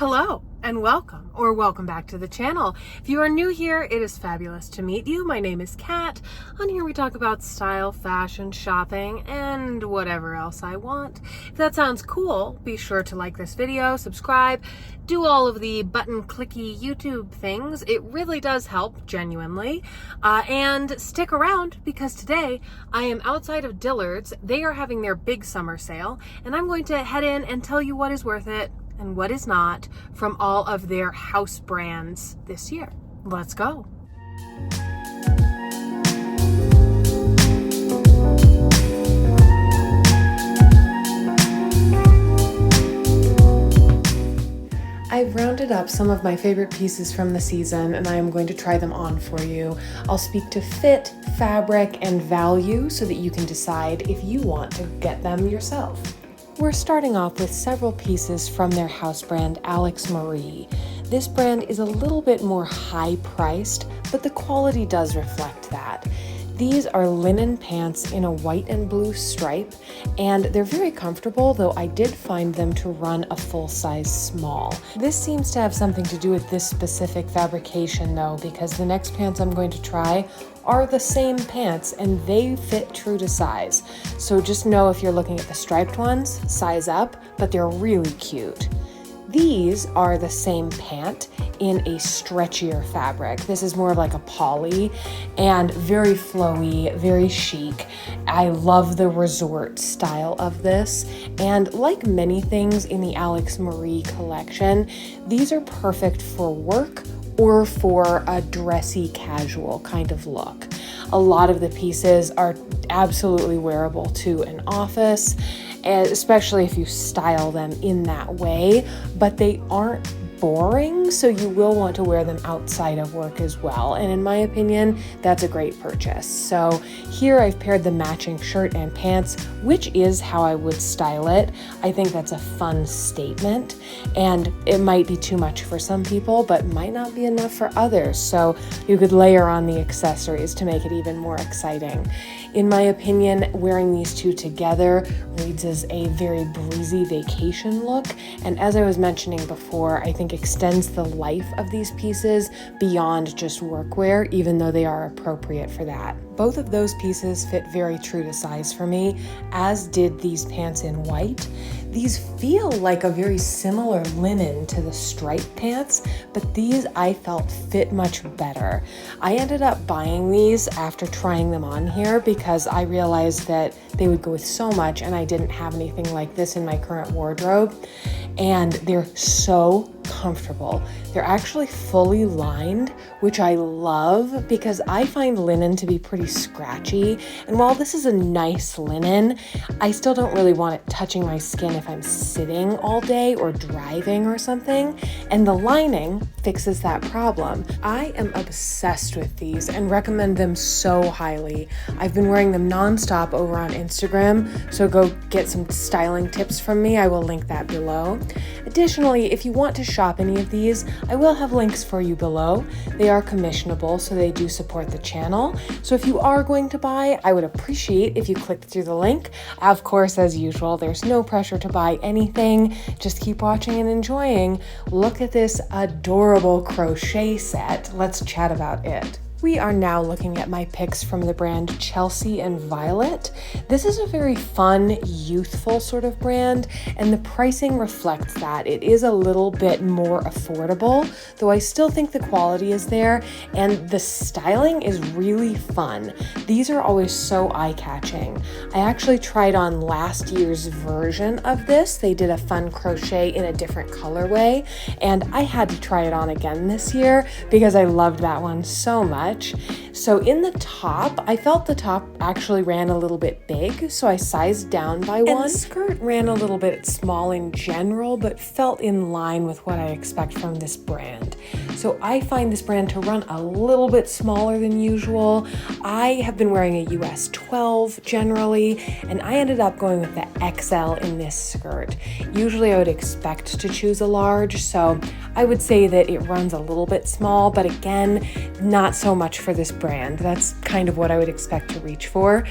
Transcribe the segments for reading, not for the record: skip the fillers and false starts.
Hello and welcome back to the channel. If you are new here, it is fabulous to meet you. My name is Kat. On here we talk about style, fashion, shopping, and whatever else I want. If that sounds cool, be sure to like this video, subscribe, do all of the button clicky YouTube things. It really does help, genuinely. And stick around because today I am outside of Dillards. They are having their big summer sale, and I'm going to head in and tell you what is worth it and what is not from all of their house brands this year. Let's go. I've rounded up some of my favorite pieces from the season and I am going to try them on for you. I'll speak to fit, fabric, and value so that you can decide if you want to get them yourself. We're starting off with several pieces from their house brand, Alex Marie. This brand is a little bit more high priced, but the quality does reflect that. These are linen pants in a white and blue stripe, and they're very comfortable, though I did find them to run a full size small. This seems to have something to do with this specific fabrication though, because the next pants I'm going to try are the same pants and they fit true to size. So just know if you're looking at the striped ones, size up, but they're really cute. These are the same pant in a stretchier fabric. This is more of like a poly and very flowy, very chic. I love the resort style of this. And like many things in the Alex Marie collection, these are perfect for work or for a dressy casual kind of look. A lot of the pieces are absolutely wearable to an office, especially if you style them in that way, but they aren't boring, so you will want to wear them outside of work as well. And in my opinion, that's a great purchase. So here I've paired the matching shirt and pants, which is how I would style it. I think that's a fun statement, and it might be too much for some people, but might not be enough for others. So you could layer on the accessories to make it even more exciting. In my opinion, wearing these two together reads as a very breezy vacation look. And as I was mentioning before, I think extends the life of these pieces beyond just workwear, even though they are appropriate for that. Both of those pieces fit very true to size for me, as did these pants in white. These feel like a very similar linen to the striped pants, but these I felt fit much better. I ended up buying these after trying them on here because I realized that they would go with so much and I didn't have anything like this in my current wardrobe. And they're so comfortable. They're actually fully lined, which I love because I find linen to be pretty scratchy. And while this is a nice linen, I still don't really want it touching my skin if I'm sitting all day or driving or something. And the lining fixes that problem. I am obsessed with these and recommend them so highly. I've been wearing them nonstop over on Instagram, so go get some styling tips from me. I will link that below. Additionally, if you want to shop any of these, I will have links for you below. They are commissionable, so they do support the channel. So if you are going to buy, I would appreciate if you clicked through the link. Of course, as usual, there's no pressure to buy anything. Just keep watching and enjoying. Look at this adorable crochet set. Let's chat about it. We are now looking at my picks from the brand Chelsea and Violet. This is a very fun, youthful sort of brand, and the pricing reflects that. It is a little bit more affordable, though I still think the quality is there, and the styling is really fun. These are always so eye-catching. I actually tried on last year's version of this. They did a fun crochet in a different colorway, and I had to try it on again this year because I loved that one so much. So in the top, I felt the top actually ran a little bit big, so I sized down by one. And the skirt ran a little bit small in general, but felt in line with what I expect from this brand. So I find this brand to run a little bit smaller than usual. I have been wearing a US 12 generally, and I ended up going with the XL in this skirt. Usually I would expect to choose a large, so I would say that it runs a little bit small, but again, not so much for this brand. That's kind of what I would expect to reach for.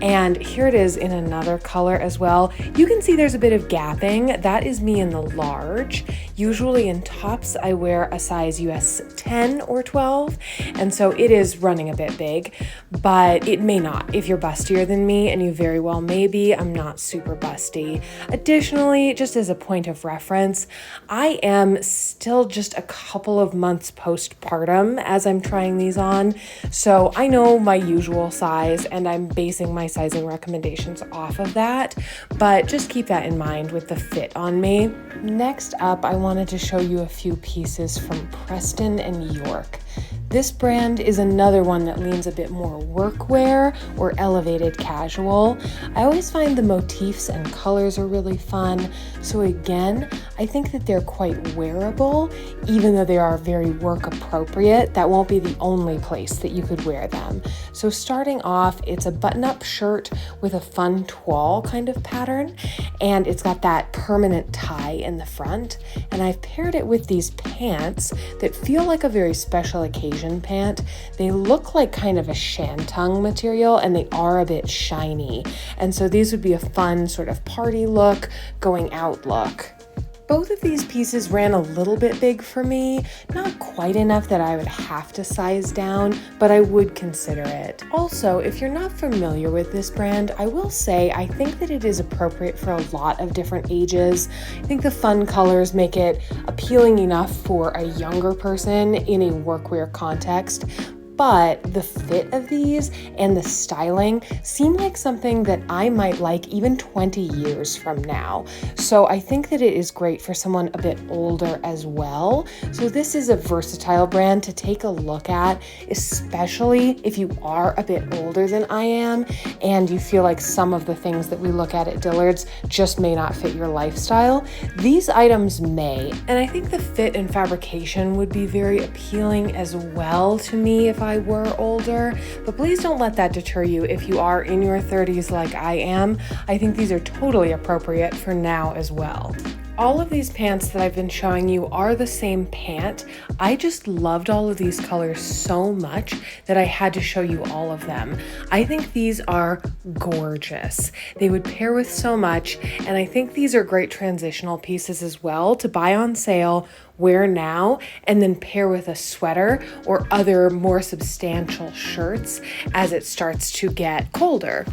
And here it is in another color as well. You can see there's a bit of gapping. That is me in the large. Usually in tops, I wear a size US 10 or 12, and so it is running a bit big, but it may not. If you're bustier than me, and you very well may be, I'm not super busty. Additionally, just as a point of reference, I am still just a couple of months postpartum as I'm trying these on, so I know my usual size, and I'm basing my sizing recommendations off of that, but just keep that in mind with the fit on me. Next up, I wanted to show you a few pieces from Preston and York. This brand is another one that leans a bit more workwear or elevated casual. I always find the motifs and colors are really fun. So again, I think that they're quite wearable, even though they are very work appropriate. That won't be the only place that you could wear them. So starting off, it's a button-up shirt with a fun toile kind of pattern, and it's got that permanent tie in the front. And I've paired it with these pants that feel like a very special occasion pant. They look like kind of a shantung material, and they are a bit shiny. And so these would be a fun sort of party look, going out look. Both of these pieces ran a little bit big for me, not quite enough that I would have to size down, but I would consider it. Also, if you're not familiar with this brand, I will say I think that it is appropriate for a lot of different ages. I think the fun colors make it appealing enough for a younger person in a workwear context. But the fit of these and the styling seem like something that I might like even 20 years from now. So I think that it is great for someone a bit older as well. So this is a versatile brand to take a look at, especially if you are a bit older than I am and you feel like some of the things that we look at Dillards just may not fit your lifestyle. These items may, and I think the fit and fabrication would be very appealing as well to me if I were older, but please don't let that deter you if you are in your 30s like I am. I think these are totally appropriate for now as well. All of these pants that I've been showing you are the same pant. I just loved all of these colors so much that I had to show you all of them. I think these are gorgeous. They would pair with so much, and I think these are great transitional pieces as well to buy on sale, wear now, and then pair with a sweater or other more substantial shirts as it starts to get colder.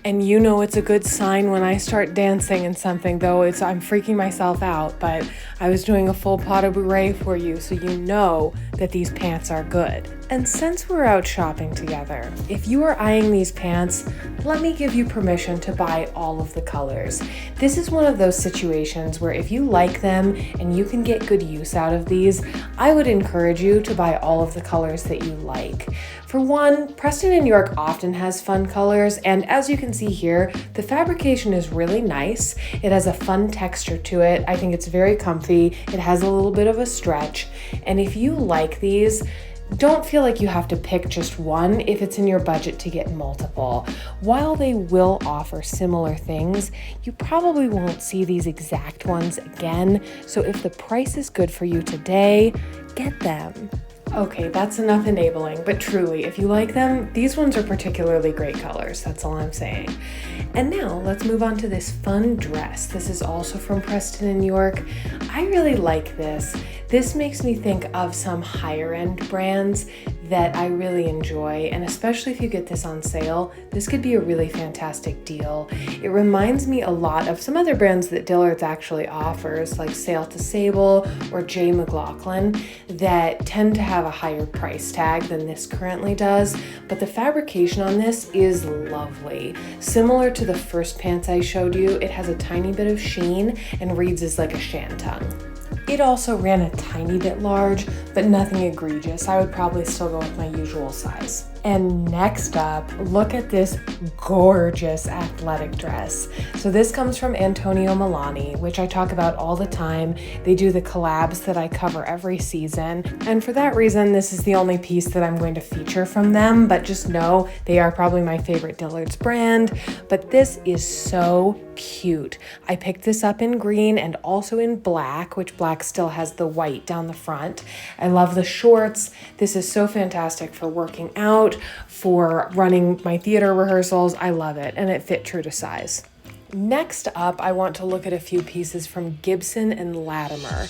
And you know it's a good sign when I start dancing in something, though I'm freaking myself out, but I was doing a full pas de bourrée for you, so you know that these pants are good. And since we're out shopping together, if you are eyeing these pants, let me give you permission to buy all of the colors. This is one of those situations where if you like them and you can get good use out of these, I would encourage you to buy all of the colors that you like. For one, Preston and York often has fun colors, and as you can see here, the fabrication is really nice. It has a fun texture to it. I think it's very comfy. It has a little bit of a stretch, and if you like these, don't feel like you have to pick just one if it's in your budget to get multiple. While they will offer similar things, you probably won't see these exact ones again, so if the price is good for you today, get them. Okay, that's enough enabling, but truly, if you like them, these ones are particularly great colors, that's all I'm saying. And now let's move on to this fun dress. This is also from Preston and York. I really like this. This makes me think of some higher end brands that I really enjoy, and especially if you get this on sale, this could be a really fantastic deal. It reminds me a lot of some other brands that Dillards actually offers, like Sail to Sable or J. McLaughlin, that tend to have a higher price tag than this currently does, but the fabrication on this is lovely. Similar to the first pants I showed you, it has a tiny bit of sheen and reads as like a shantung. It also ran a tiny bit large, but nothing egregious. I would probably still go with my usual size. And next up, look at this gorgeous athletic dress. So this comes from Antonio Milani, which I talk about all the time. They do the collabs that I cover every season. And for that reason, this is the only piece that I'm going to feature from them, but just know they are probably my favorite Dillards brand. But this is so cute. I picked this up in green and also in black, which black still has the white down the front. I love the shorts. This is so fantastic for working out, for running my theater rehearsals. I love it, and it fit true to size. Next up, I want to look at a few pieces from Gibson and Latimer.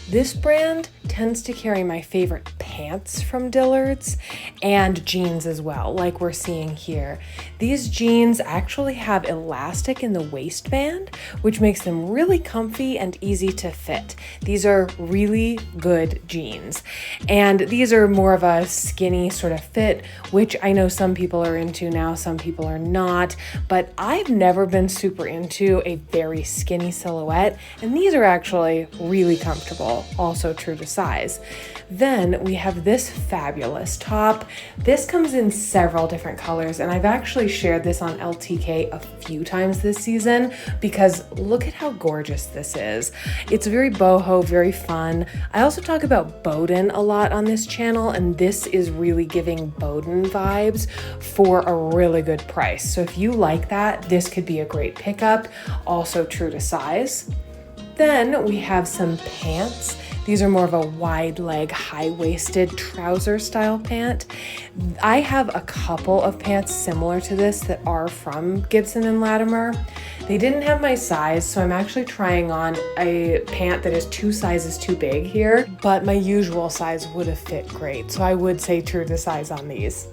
This brand tends to carry my favorite pants from Dillards and jeans as well, like we're seeing here. These jeans actually have elastic in the waistband, which makes them really comfy and easy to fit. These are really good jeans. And these are more of a skinny sort of fit, which I know some people are into now, some people are not, but I've never been super into a very skinny silhouette, and these are actually really comfortable, also true to size. Then we have this fabulous top. This comes in several different colors, and I've actually shared this on LTK a few times this season because look at how gorgeous this is. It's very boho, very fun. I also talk about Bowden a lot on this channel, and this is really giving Bowden vibes for a really good price. So if you like that, this could be a great pickup, also true to size. Then we have some pants. These are more of a wide leg, high-waisted trouser style pant. I have a couple of pants similar to this that are from Gibson and Latimer. They didn't have my size, so I'm actually trying on a pant that is 2 sizes too big here, but my usual size would have fit great. So I would say true to size on these.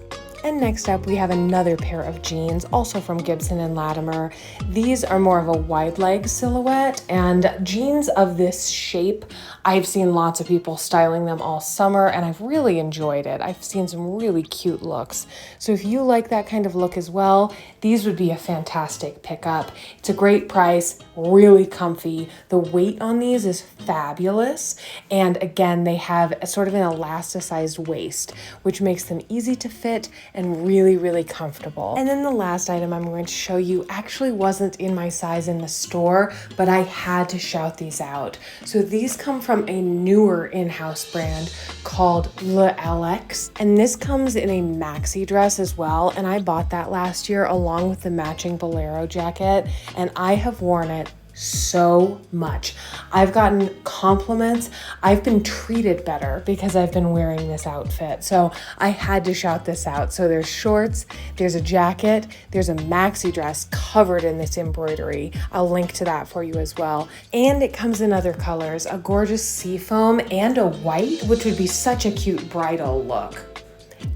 And next up, we have another pair of jeans, also from Gibson and Latimer. These are more of a wide leg silhouette, and jeans of this shape, I've seen lots of people styling them all summer, and I've really enjoyed it. I've seen some really cute looks. So if you like that kind of look as well, these would be a fantastic pickup. It's a great price, really comfy. The weight on these is fabulous. And again, they have a sort of an elasticized waist, which makes them easy to fit and really, really comfortable. And then the last item I'm going to show you actually wasn't in my size in the store, but I had to shout these out. So these come from a newer in-house brand called Le Alex, and this comes in a maxi dress as well, and I bought that last year along with the matching bolero jacket, and I have worn it so much. I've gotten compliments. I've been treated better because I've been wearing this outfit. So I had to shout this out. So there's shorts, there's a jacket, there's a maxi dress covered in this embroidery. I'll link to that for you as well. And it comes in other colors, a gorgeous seafoam and a white, which would be such a cute bridal look.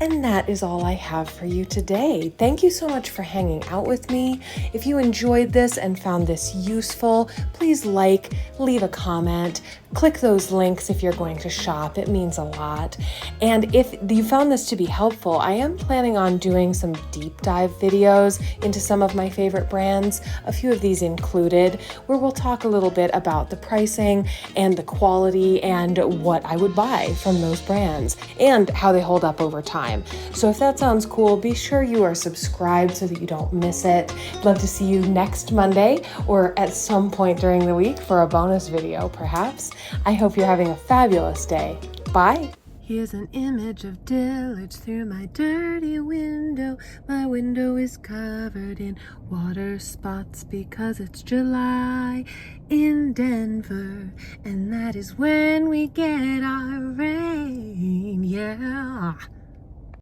And that is all I have for you today. Thank you so much for hanging out with me. If you enjoyed this and found this useful, please like, leave a comment, click those links if you're going to shop. It means a lot. And if you found this to be helpful, I am planning on doing some deep dive videos into some of my favorite brands, a few of these included, where we'll talk a little bit about the pricing and the quality and what I would buy from those brands and how they hold up over time. So if that sounds cool, be sure you are subscribed so that you don't miss it. I'd love to see you next Monday or at some point during the week for a bonus video, perhaps. I hope you're having a fabulous day. Bye. Here's an image of Dillards through my dirty window. My window is covered in water spots because it's July in Denver, and that is when we get our rain, yeah.